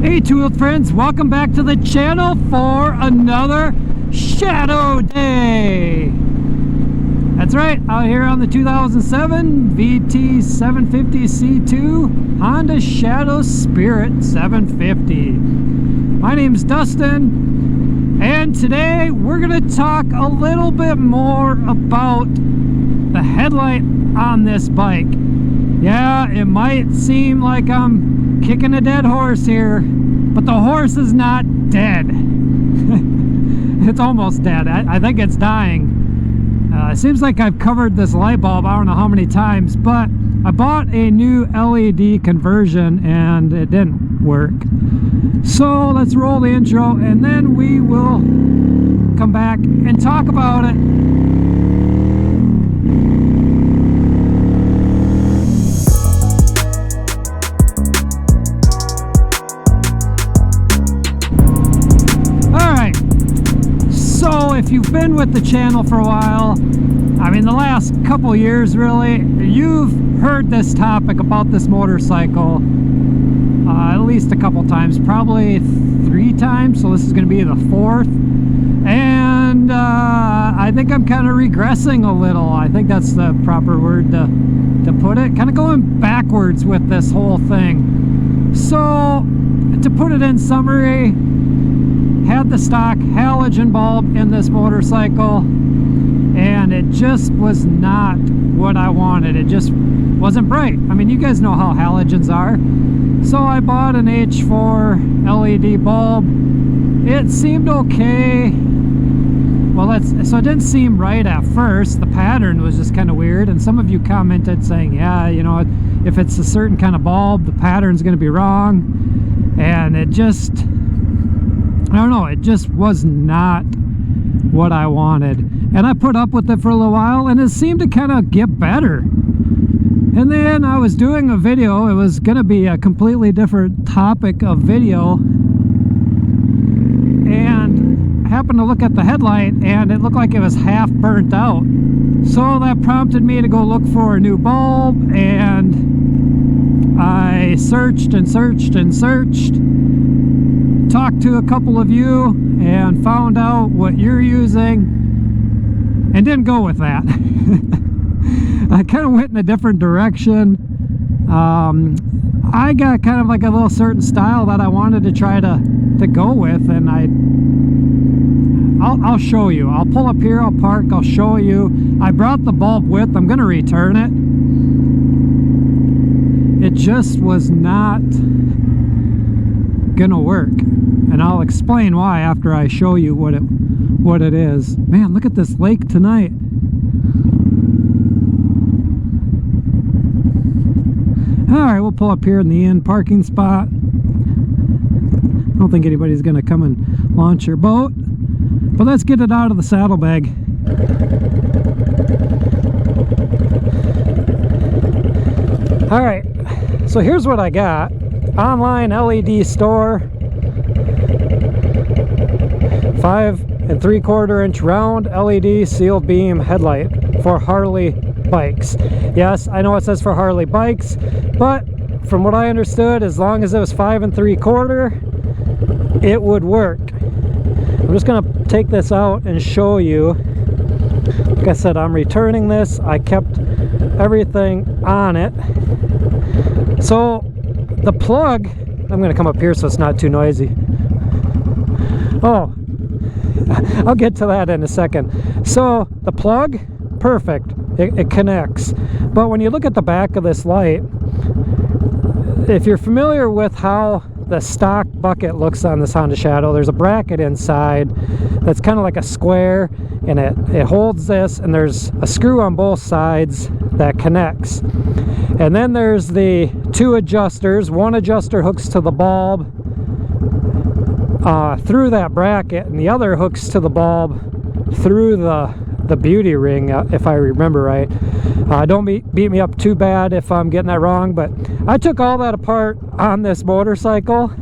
Hey two-wheeled friends, welcome back to the channel for another shadow day. That's right, out here on the 2007 VT 750C2 Honda Shadow Spirit 750. My name's Dustin, and today we're going to talk a little bit more about the headlight on this bike. Yeah, it might seem like I'm kicking a dead horse here, but the horse is not dead. It's almost dead. I think it's dying. It seems like I've covered this light bulb I don't know how many times, but I bought a new LED conversion and it didn't work. So let's roll the intro and then we will come back and talk about it. If you've been with the channel for a while, I mean the last couple years really, you've heard this topic about this motorcycle at least a couple times, probably 3 times, so this is going to be the 4th. And I think I'm kind of regressing a little. I think that's the proper word to put it. Kind of going backwards with this whole thing. So to put it in summary, had the stock halogen bulb in this motorcycle and it just was not what I wanted. It just wasn't bright. I mean, you guys know how halogens are. So I bought an H4 LED bulb. It seemed okay. Well, so it didn't seem right at first. The pattern was just kind of weird, and some of you commented saying, yeah, you know, if it's a certain kind of bulb, the pattern's going to be wrong. And it just, I don't know, it just was not what I wanted. And I put up with it for a little while and it seemed to kind of get better. And then I was doing a video, it was going to be a completely different topic of video, and I happened to look at the headlight and it looked like it was half burnt out. So that prompted me to go look for a new bulb, and I searched and searched and searched, talked to a couple of you and found out what you're using and didn't go with that. I kind of went in a different direction. I got kind of like a little certain style that I wanted to try to go with, and I'll show you. I'll pull up here, I'll park, I'll show you. I brought the bulb with. I'm going to return it. It just was not gonna work, and I'll explain why after I show you what it is. Man, look at this lake tonight. Alright, we'll pull up here in the inn parking spot. I don't think anybody's gonna come and launch your boat, but let's get it out of the saddlebag. Alright, so here's what I got. Online LED store, 5 3/4 inch round LED sealed beam headlight for Harley bikes. Yes, I know it says for Harley bikes, but from what I understood, as long as it was 5 3/4, it would work. I'm just gonna take this out and show you. Like I said, I'm returning this. I kept everything on it. So the plug, I'm going to come up here so it's not too noisy. Oh, I'll get to that in a second. So the plug, perfect, it connects. But when you look at the back of this light, if you're familiar with how the stock bucket looks on this Honda Shadow, there's a bracket inside that's kind of like a square, and it holds this, and there's a screw on both sides that connects. And then there's the 2 adjusters. One adjuster hooks to the bulb through that bracket, and the other hooks to the bulb through the beauty ring, if I remember right. Don't beat me up too bad if I'm getting that wrong, but I took all that apart on this motorcycle.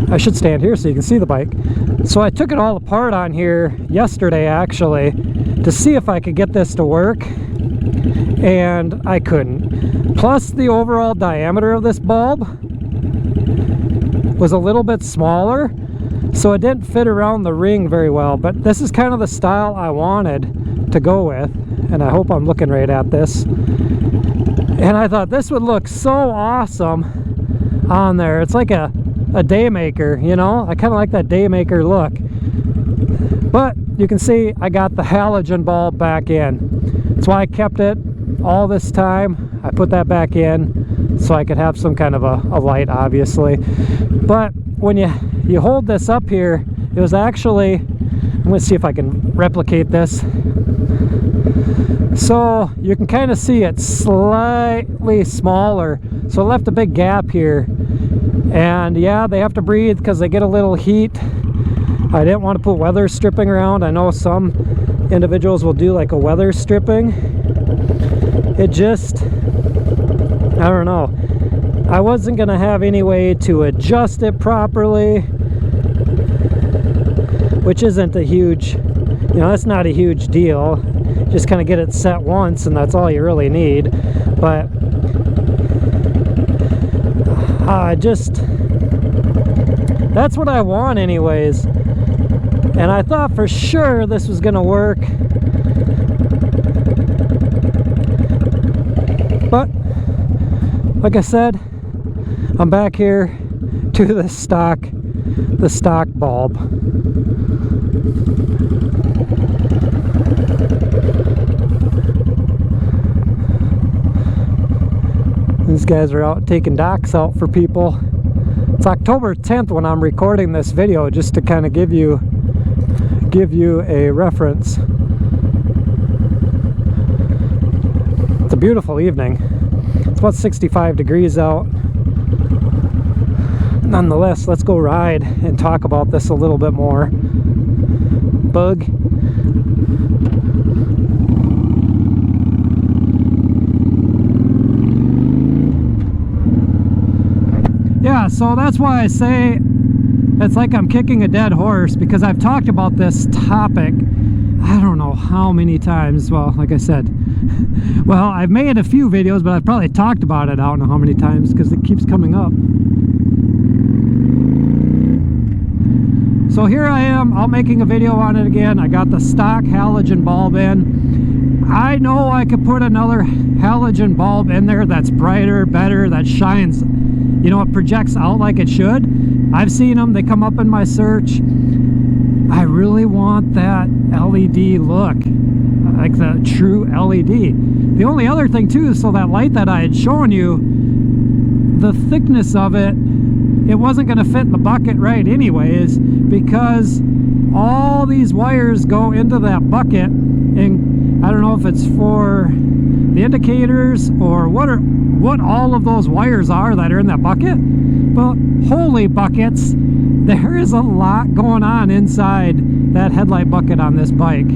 I should stand here so you can see the bike. So I took it all apart on here yesterday actually to see if I could get this to work, and I couldn't. Plus the overall diameter of this bulb was a little bit smaller, so it didn't fit around the ring very well. But this is kind of the style I wanted to go with, and I hope I'm looking right at this. And I thought this would look so awesome on there. It's like a Daymaker, you know? I kind of like that Daymaker look. But you can see I got the halogen bulb back in. That's why I kept it all this time. I put that back in so I could have some kind of a light, obviously. But when you hold this up here, it was actually, I'm going to see if I can replicate this. So you can kind of see it's slightly smaller, so it left a big gap here. And yeah, they have to breathe because they get a little heat. I didn't want to put weather stripping around. I know some individuals will do like a weather stripping. It just, I don't know, I wasn't gonna have any way to adjust it properly, which isn't a huge, you know, that's not a huge deal. Just kind of get it set once and that's all you really need. But that's what I want anyways. And I thought for sure this was gonna work. But like I said, I'm back here to the stock bulb. These guys are out taking docks out for people. It's October 10th when I'm recording this video, just to kind of give you a reference. It's a beautiful evening. It's about 65 degrees out. Nonetheless, let's go ride and talk about this a little bit more. Bug. Yeah, so that's why I say it's like I'm kicking a dead horse, because I've talked about this topic I don't know how many times. Well, like I said, well, I've made a few videos, but I've probably talked about it I don't know how many times because it keeps coming up. So here I am out making a video on it again. I got the stock halogen bulb in. I know I could put another halogen bulb in there that's brighter, better, that shines, you know, it projects out like it should. I've seen them, they come up in my search. I really want that LED look, like the true LED. The only other thing too, so that light that I had shown you, the thickness of it, it wasn't going to fit in the bucket right anyways, because all these wires go into that bucket, and I don't know if it's for the indicators or what all of those wires are that are in that bucket. But holy buckets, there is a lot going on inside that headlight bucket on this bike.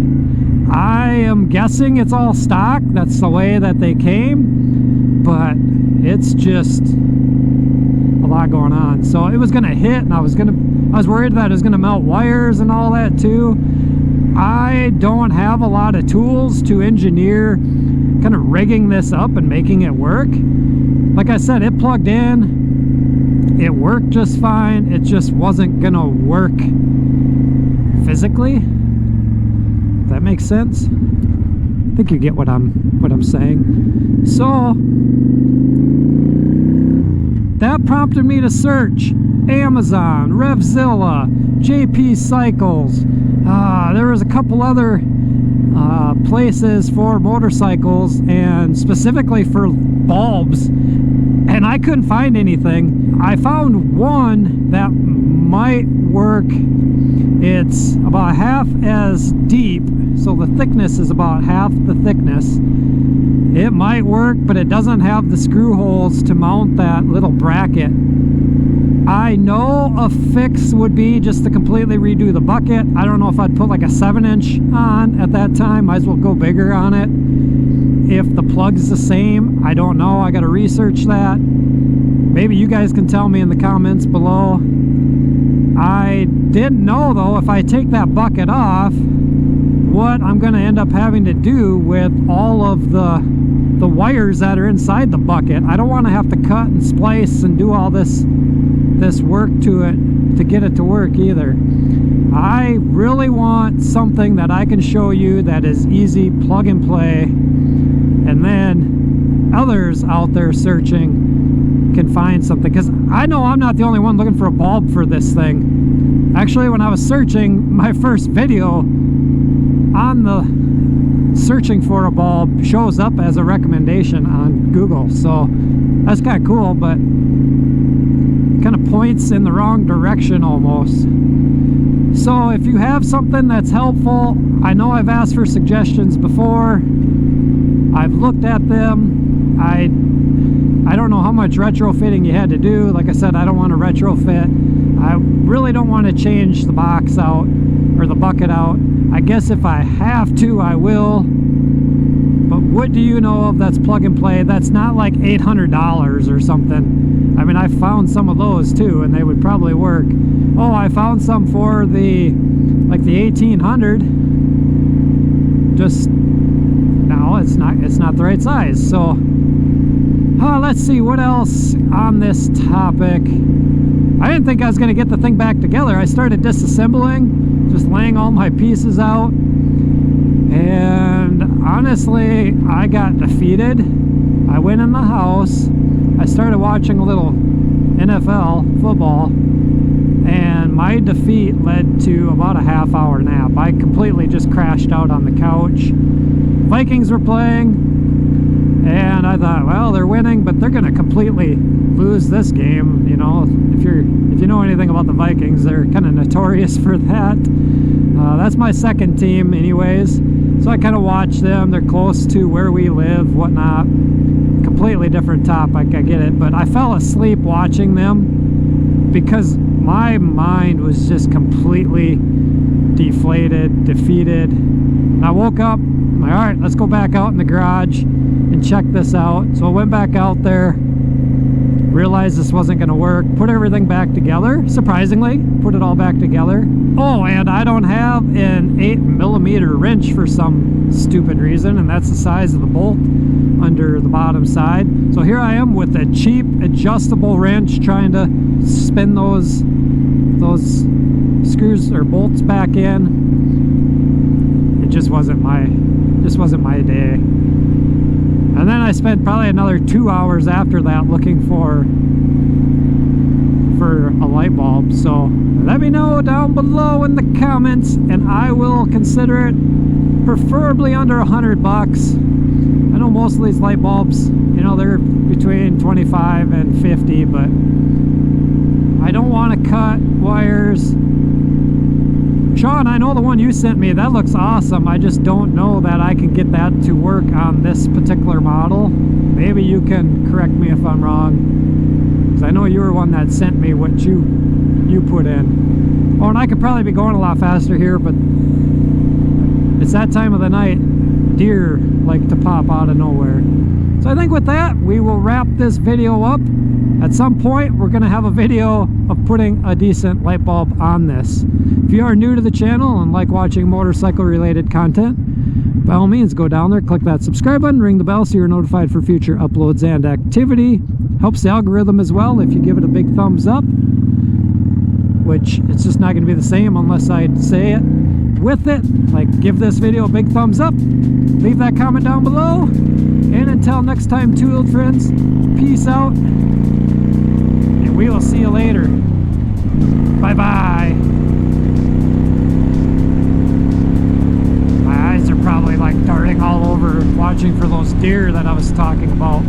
I am guessing it's all stock, that's the way that they came, but it's just a lot going on. So it was gonna hit, and I was worried that it was gonna melt wires and all that too. I don't have a lot of tools to engineer kind of rigging this up and making it work. Like I said, it plugged in, it worked just fine. It just wasn't gonna work physically. If that makes sense. I think you get what I'm saying. So that prompted me to search Amazon, Revzilla, JP Cycles. There was a couple other places for motorcycles and specifically for bulbs, and I couldn't find anything. I found one that might work. It's about half as deep, so the thickness is about half the thickness. It might work, but it doesn't have the screw holes to mount that little bracket. I know a fix would be just to completely redo the bucket. I don't know if I'd put like a 7-inch on at that time. Might as well go bigger on it. If the plug's the same, I don't know. I gotta research that. Maybe you guys can tell me in the comments below. I didn't know though, if I take that bucket off, what I'm gonna end up having to do with all of the wires that are inside the bucket. I don't want to have to cut and splice and do all this this work to it to get it to work either. I really want something that I can show you that is easy, plug and play, and then others out there searching can find something, because I know I'm not the only one looking for a bulb for this thing. Actually, when I was searching, my first video on the searching for a bulb shows up as a recommendation on Google, so that's kind of cool, but kind of points in the wrong direction almost. So if you have something that's helpful, I know I've asked for suggestions before, I've looked at them, I don't know how much retrofitting you had to do. Like I said, I don't want to retrofit. I really don't want to change the box out or the bucket out. I guess if I have to, I will. But what do you know of that's plug and play? That's not like $800 or something. I mean, I found some of those too, and they would probably work. Oh, I found some for the 1800. Just no, it's not the right size. So let's see what else on this topic. I didn't think I was going to get the thing back together. I started disassembling, just laying all my pieces out, and honestly, I got defeated. I went in the house, I started watching a little NFL football, and my defeat led to about a half-hour nap. I completely just crashed out on the couch. Vikings were playing, and I thought, well, they're winning, but they're going to completely lose this game. You know, if you know anything about the Vikings, they're kind of notorious for that. That's my second team anyways, so I kind of watch them. They're close to where we live, whatnot. Completely different topic, I get it, but I fell asleep watching them because my mind was just completely deflated, defeated. And I woke up, I'm like, all right, let's go back out in the garage and check this out. So I went back out there, realized this wasn't going to work, put everything back together, surprisingly, put it all back together. Oh, and I don't have an 8mm wrench for some stupid reason, and that's the size of the bolt under the bottom side. So here I am with a cheap adjustable wrench trying to spin those screws or bolts back in. It just wasn't my day. And then I spent probably another 2 hours after that looking for a light bulb. So let me know down below in the comments, and I will consider it, preferably under $100. I know most of these light bulbs, you know, they're between 25 and 50, but I don't want to cut wires. Sean, I know the one you sent me, that looks awesome. I just don't know that I can get that to work on this particular model. Maybe you can correct me if I'm wrong, because I know you were one that sent me what you put in. Oh, and I could probably be going a lot faster here, but it's that time of the night. Deer like to pop out of nowhere. So I think with that, we will wrap this video up. At some point, we're going to have a video of putting a decent light bulb on this. If you are new to the channel and like watching motorcycle related content, by all means go down there, click that subscribe button, ring the bell so you're notified for future uploads and activity. Helps the algorithm as well if you give it a big thumbs up, which it's just not going to be the same unless I say it with it. Like, give this video a big thumbs up, leave that comment down below, and until next time, two-wheeled friends, peace out, and we will see you later. Bye-bye. My eyes are probably like darting all over watching for those deer that I was talking about.